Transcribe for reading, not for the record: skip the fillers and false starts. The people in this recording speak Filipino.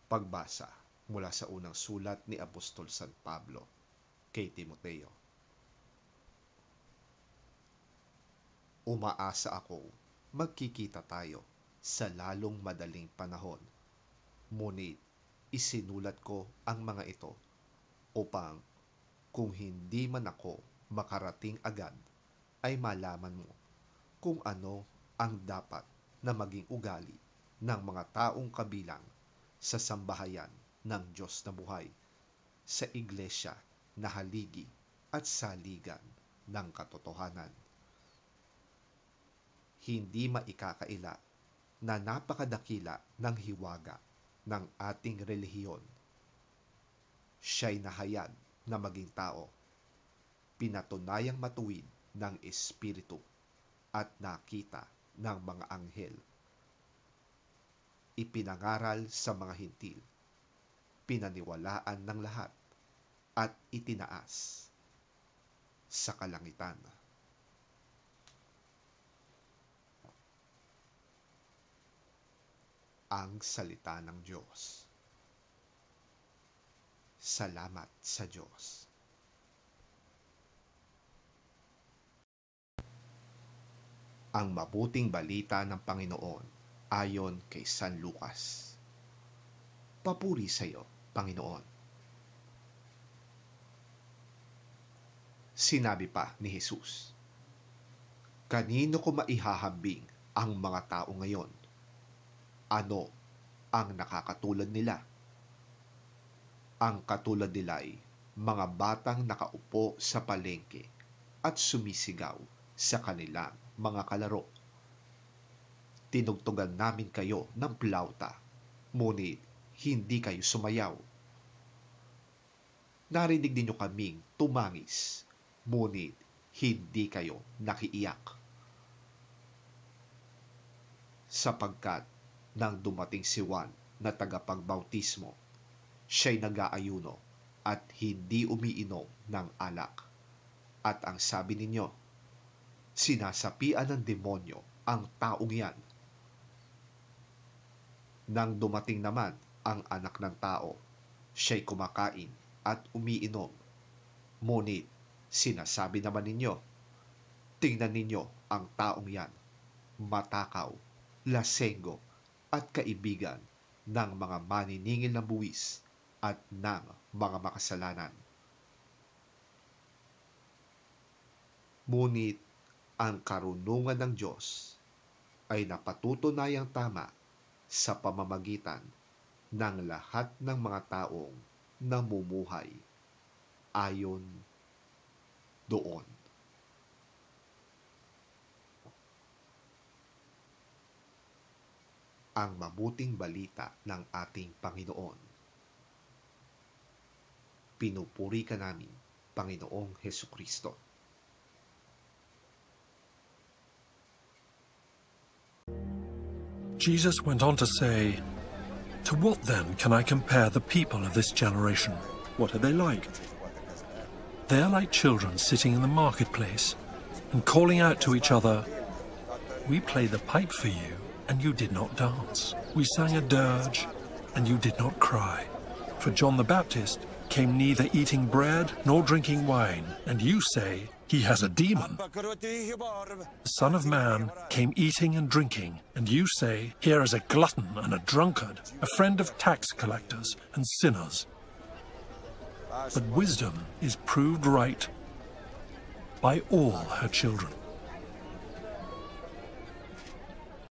Pagbasa mula sa unang sulat ni Apostol San Pablo kay Timoteo. Umaasa ako magkikita tayo sa lalong madaling panahon. Ngunit isinulat ko ang mga ito upang kung hindi man ako makarating agad ay malaman mo kung ano ang dapat na maging ugali ng mga taong kabilang sa sambahayan ng Diyos na buhay sa iglesia na haligi at saligan ng katotohanan. Hindi maikakaila na napakadakila ng hiwaga ng ating relihiyon. Siya'y nahayag na maging tao, pinatunayang matuwid ng Espiritu at nakita ng mga anghel. Ipinangaral sa mga hintil, pinaniwalaan ng lahat, at itinaas sa kalangitan. Ang salita ng Diyos. Salamat sa Diyos. Ang mabuting balita ng Panginoon ayon kay San Lucas. Papuri sa iyo, Panginoon. Sinabi pa ni Jesus, kanino ko maihahambing ang mga tao ngayon? Ano ang nakakatulad nila? Ang katulad nila ay mga batang nakaupo sa palengke at sumisigaw sa kanilang mga kalaro. Tinugtugan namin kayo ng plauta, ngunit hindi kayo sumayaw. Narinig ninyo kaming tumangis, ngunit hindi kayo nakiiyak. Sapagkat nang dumating si Juan na tagapagbautismo, siya'y nag-aayuno at hindi umiinom ng alak. At ang sabi ninyo, sinasapian ng demonyo ang taong yan. Nang dumating naman ang anak ng tao, siya'y kumakain at umiinom. Ngunit sinasabi naman ninyo, tingnan ninyo ang taong yan, matakaw, lasenggo, at kaibigan ng mga maniningil ng buwis at ng mga makasalanan. Ngunit ang karunungan ng Diyos ay napatutunayang tama sa pamamagitan ng lahat ng mga taong namumuhay ayon doon. Ang mabuting balita ng ating Panginoon. Pinupuri ka namin, Panginoong Hesukristo. Jesus went on to say, to what then can I compare the people of this generation? What are they like? They are like children sitting in the marketplace and calling out to each other, we played the pipe for you, and you did not dance. We sang a dirge, and you did not cry. For John the Baptist came neither eating bread nor drinking wine, and you say, he has a demon. The Son of Man came eating and drinking, and you say, here is a glutton and a drunkard, a friend of tax collectors and sinners. But wisdom is proved right by all her children.